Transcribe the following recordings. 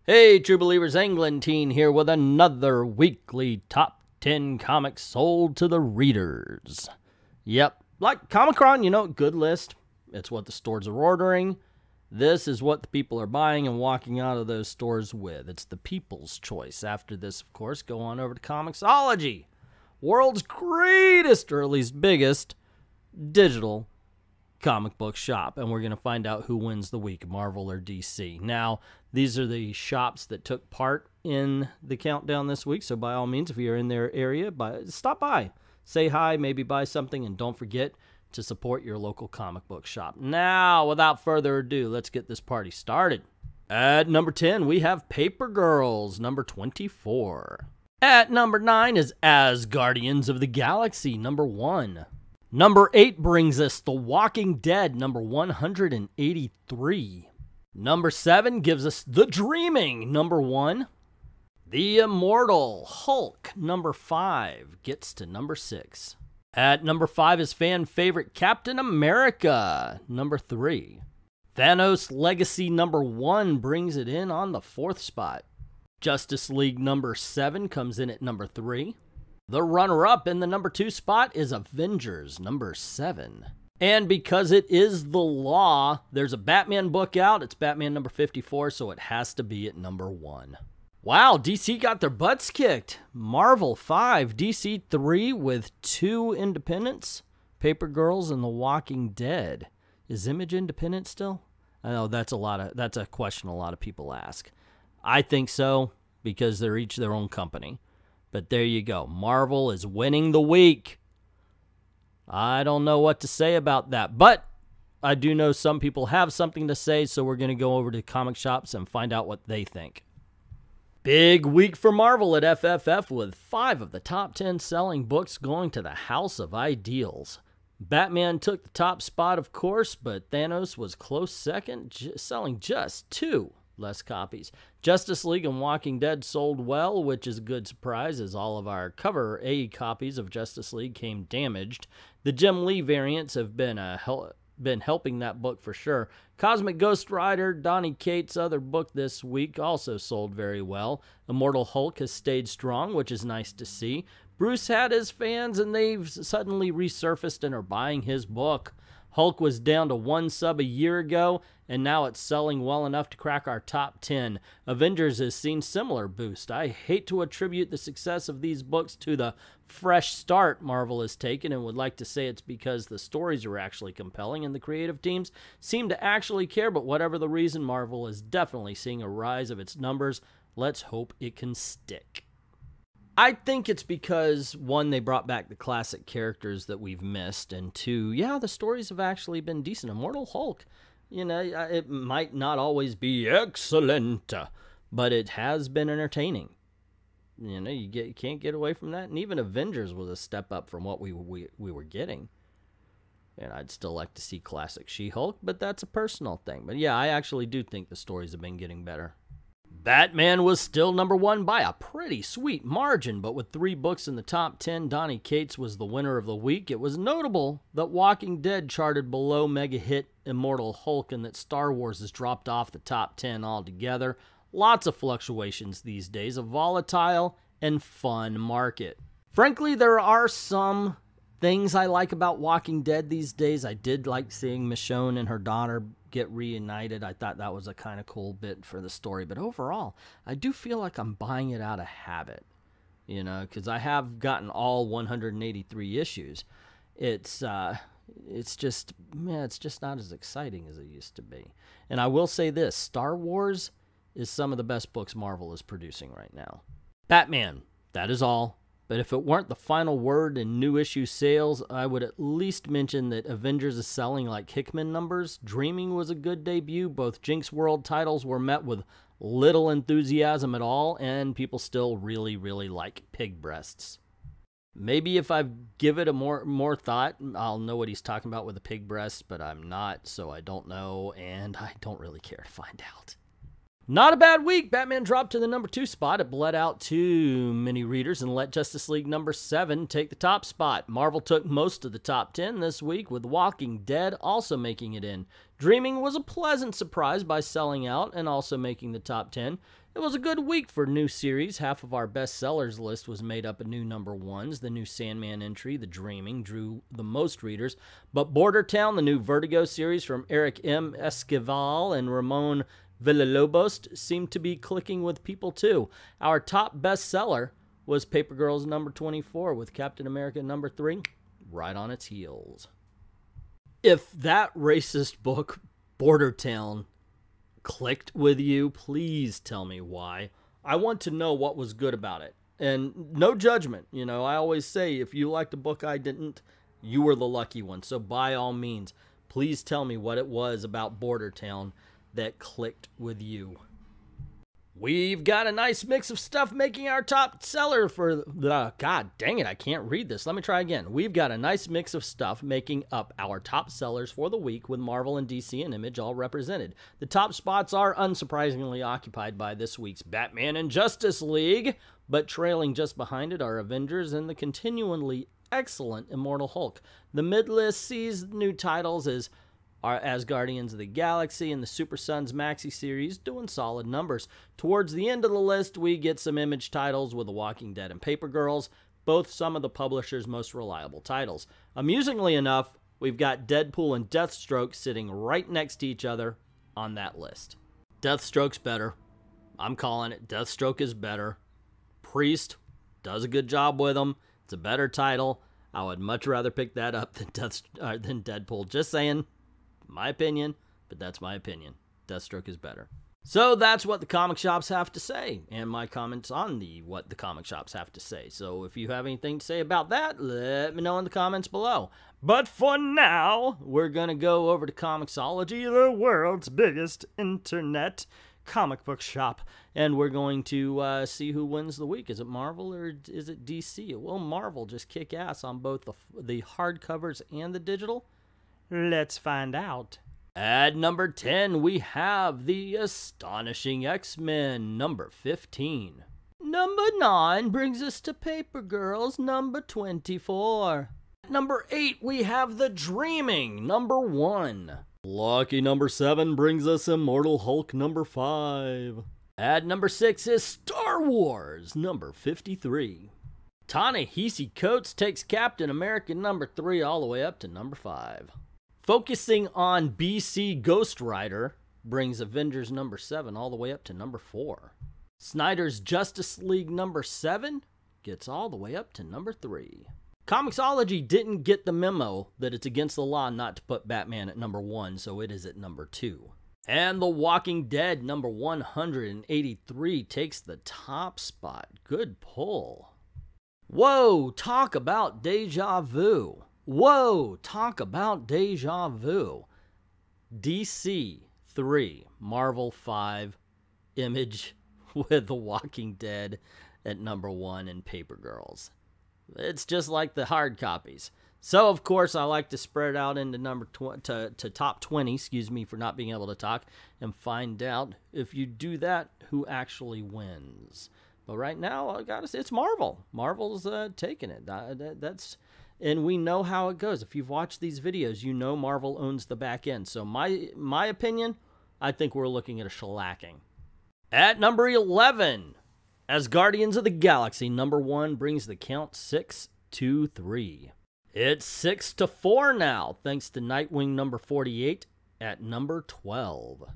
Hey, true believers, Englentine here with another weekly top 10 comics sold to the readers. Yep, like Comicron, you know, good list. It's what the stores are ordering. This is what the people are buying and walking out of those stores with. It's the people's choice. After this, of course, go on over to comixology, world's greatest, or at least biggest, digital comic book shop, and we're going to find out who wins the week, Marvel or DC. Now, these are the shops that took part in the countdown this week, so by all means, if you're in their area, stop by, say hi, maybe buy something, and don't forget to support your local comic book shop. Now, without further ado, let's get this party started. At number 10, we have Paper Girls, number 24. At number 9 is Asgardians of the Galaxy, number 1. Number 8 brings us The Walking Dead, number 183. Number 7 gives us The Dreaming, number 1. The Immortal Hulk, number 5, gets to number 6. At number 5 is fan favorite Captain America, number 3. Thanos Legacy, number 1, brings it in on the 4th spot. Justice League, number 7, comes in at number 3. The runner-up in the number 2 spot is Avengers, number 7. And because it is the law, there's a Batman book out. It's Batman number 54, so it has to be at number 1. Wow, DC got their butts kicked. Marvel 5, DC 3 with 2 independents. Paper Girls and The Walking Dead. Is Image independent still? I know that's a question a lot of people ask. I think so, because they're each their own company. But there you go. Marvel is winning the week. I don't know what to say about that, but I do know some people have something to say, so we're going to go over to comic shops and find out what they think. Big week for Marvel at FFF, with 5 of the top 10 selling books going to the House of Ideals. Batman took the top spot, of course, but Thanos was close second, selling just 2 less copies. Justice League and Walking Dead sold well, which is a good surprise, as all of our cover A copies of Justice League came damaged. The Jim Lee variants have been helping that book for sure. Cosmic Ghost Rider, Donny Cates' other book this week, also sold very well. Immortal Hulk has stayed strong, which is nice to see. Bruce had his fans, and they've suddenly resurfaced and are buying his book. Hulk was down to 1 sub a year ago, and now it's selling well enough to crack our top 10. Avengers has seen similar boost. I hate to attribute the success of these books to the fresh start Marvel has taken, and would like to say it's because the stories are actually compelling and the creative teams seem to actually care, but whatever the reason, Marvel is definitely seeing a rise of its numbers. Let's hope it can stick. I think it's because, 1, they brought back the classic characters that we've missed, and 2, yeah, the stories have actually been decent. Immortal Hulk, you know, it might not always be excellent, but it has been entertaining. You know, you can't get away from that, and even Avengers was a step up from what we were getting. And I'd still like to see classic She-Hulk, but that's a personal thing. But yeah, I actually do think the stories have been getting better. Batman was still number 1 by a pretty sweet margin, but with 3 books in the top 10, Donny Cates was the winner of the week. It was notable that Walking Dead charted below mega hit Immortal Hulk, and that Star Wars has dropped off the top 10 altogether. Lots of fluctuations these days, a volatile and fun market. Frankly, there are some things I like about Walking Dead these days. I did like seeing Michonne and her daughter get reunited. I thought that was a kind of cool bit for the story, but overall, I do feel like I'm buying it out of habit, you know, because I have gotten all 183 issues. It's just not as exciting as it used to be. And I will say this, Star Wars is some of the best books Marvel is producing right now. Batman, that is all. But if it weren't the final word in new issue sales, I would at least mention that Avengers is selling like Hickman numbers. Dreaming was a good debut. Both Jinx World titles were met with little enthusiasm at all, and people still really, really like pig breasts. Maybe if I give it a more thought, I'll know what he's talking about with the pig breasts, but I'm not, so I don't know, and I don't really care to find out. Not a bad week. Batman dropped to the number 2 spot. It bled out too many readers and let Justice League number 7 take the top spot. Marvel took most of the top 10 this week, with Walking Dead also making it in. Dreaming was a pleasant surprise by selling out and also making the top 10. It was a good week for new series. Half of our bestsellers list was made up of new number 1s. The new Sandman entry, The Dreaming, drew the most readers. But Border Town, the new Vertigo series from Eric M. Esquivel and Ramon Villalobos, seemed to be clicking with people too. Our top bestseller was Paper Girls number 24, with Captain America number 3 right on its heels. If that racist book, Border Town, clicked with you, please tell me why. I want to know what was good about it. And no judgment. You know, I always say, if you liked a book I didn't, you were the lucky one. So by all means, please tell me what it was about Border Town that clicked with you. We've got a nice mix of stuff making our top seller for the... God dang it, I can't read this. Let me try again. We've got a nice mix of stuff making up our top sellers for the week, with Marvel and DC and Image all represented. The top spots are unsurprisingly occupied by this week's Batman and Justice League, but trailing just behind it are Avengers and the continually excellent Immortal Hulk. The mid-list sees new titles as Guardians of the Galaxy and the Super Sons Maxi series doing solid numbers. Towards the end of the list, we get some Image titles with The Walking Dead and Paper Girls, both some of the publisher's most reliable titles. Amusingly enough, we've got Deadpool and Deathstroke sitting right next to each other on that list. Deathstroke's better. I'm calling it. Deathstroke is better. Priest does a good job with them. It's a better title. I would much rather pick that up than Deadpool. Just saying. My opinion, but that's my opinion. Deathstroke is better. So that's what the comic shops have to say, and my comments on what the comic shops have to say. So if you have anything to say about that, let me know in the comments below. But for now, we're going to go over to Comixology, the world's biggest internet comic book shop, and we're going to see who wins the week. Is it Marvel or is it DC? Will Marvel just kick ass on both the hardcovers and the digital? Let's find out. At number 10, we have The Astonishing X-Men, number 15. Number 9 brings us to Paper Girls, number 24. At number 8, we have The Dreaming, number 1. Lucky number 7 brings us Immortal Hulk, number 5. At number 6 is Star Wars, number 53. Ta-Nehisi Coates takes Captain America, number 3, all the way up to number 5. Focusing on BC Ghost Rider brings Avengers number 7 all the way up to number 4. Snyder's Justice League number 7 gets all the way up to number 3. Comixology didn't get the memo that it's against the law not to put Batman at number 1, so it is at number 2. And The Walking Dead number 183 takes the top spot. Good pull. Whoa, talk about deja vu. Whoa, talk about deja vu. DC 3, Marvel 5, Image with The Walking Dead at number 1 and Paper Girls. It's just like the hard copies. So, of course, I like to spread out into to top 20, excuse me for not being able to talk, and find out if you do that, who actually wins. But right now, I gotta say, it's Marvel. Marvel's taking it. And we know how it goes. If you've watched these videos, you know Marvel owns the back end. So my opinion, I think we're looking at a shellacking. At number 11, as Guardians of the Galaxy, number 1 brings the count 6-3. It's 6-4 now, thanks to Nightwing number 48 at number 12.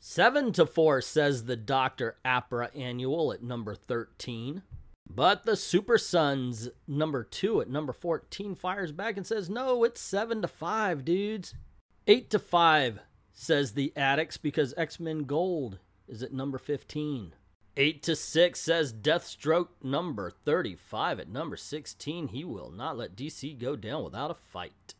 7-4 says the Dr. Apra Annual at number 13. But the Super Sons number 2 at number 14 fires back and says, no, it's 7-5, dudes. 8-5 says the Addicts because X-Men Gold is at number 15. 8-6 says Deathstroke number 35 at number 16. He will not let DC go down without a fight.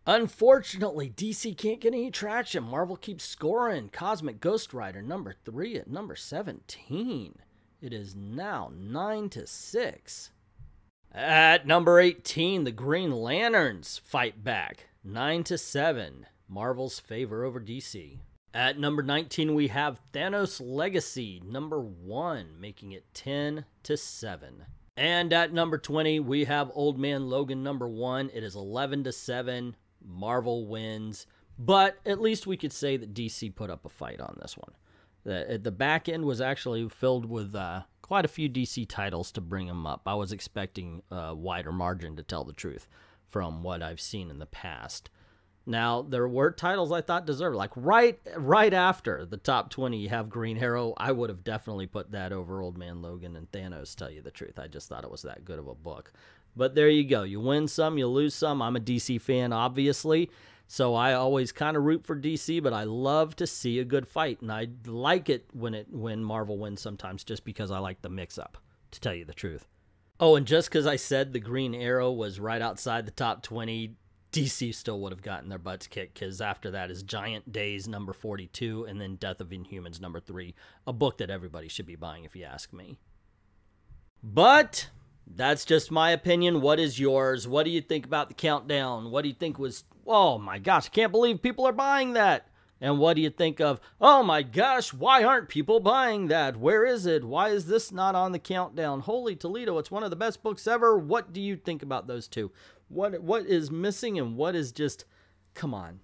Unfortunately, DC can't get any traction. Marvel keeps scoring. Cosmic Ghost Rider number 3 at number 17. It is now 9-6. At number 18, the Green Lanterns fight back. 9-7. Marvel's favor over DC. At number 19, we have Thanos Legacy, number 1, making it 10-7. And at number 20, we have Old Man Logan, number 1. It is 11-7. Marvel wins. But at least we could say that DC put up a fight on this one. The back end was actually filled with quite a few DC titles to bring them up. I was expecting a wider margin, to tell the truth, from what I've seen in the past. Now, there were titles I thought deserved. Like right after the top 20, you have Green Arrow. I would have definitely put that over Old Man Logan and Thanos, tell you the truth. I just thought it was that good of a book. But there you go. You win some, you lose some. I'm a DC fan, obviously. So I always kind of root for DC, but I love to see a good fight. And I like it when Marvel wins sometimes, just because I like the mix-up, to tell you the truth. Oh, and just because I said the Green Arrow was right outside the top 20, DC still would have gotten their butts kicked, because after that is Giant Days, number 42, and then Death of Inhumans, number 3. A book that everybody should be buying, if you ask me. But that's just my opinion. What is yours? What do you think about the countdown? What do you think was, oh my gosh, I can't believe people are buying that? And what do you think of, oh my gosh, why aren't people buying that? Where is it? Why is this not on the countdown? Holy Toledo, it's one of the best books ever. What do you think about those two? What is missing and what is just, come on.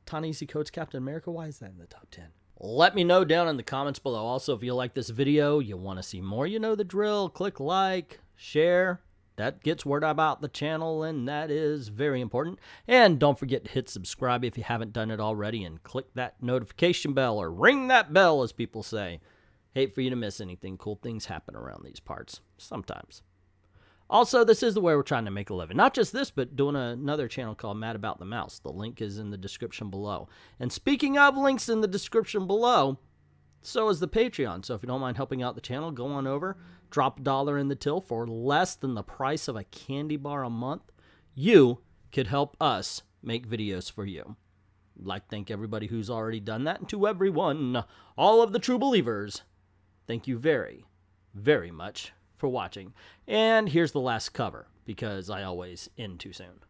Ta-Nehisi Coates Captain America, why is that in the top 10? Let me know down in the comments below. Also, if you like this video, you want to see more, you know the drill. Click like, share. That gets word about the channel, and that is very important. And don't forget to hit subscribe if you haven't done it already, and click that notification bell, or ring that bell, as people say. Hate for you to miss anything. Cool things happen around these parts sometimes. Also, this is the way we're trying to make a living. Not just this, but doing another channel called Mad About the Mouse. The link is in the description below. And speaking of links in the description below, so is the Patreon. So if you don't mind helping out the channel, go on over, drop $1 in the till for less than the price of a candy bar a month. You could help us make videos for you. I'd like to thank everybody who's already done that, and to everyone, all of the true believers, thank you very, very much for watching. And here's the last cover, because I always end too soon.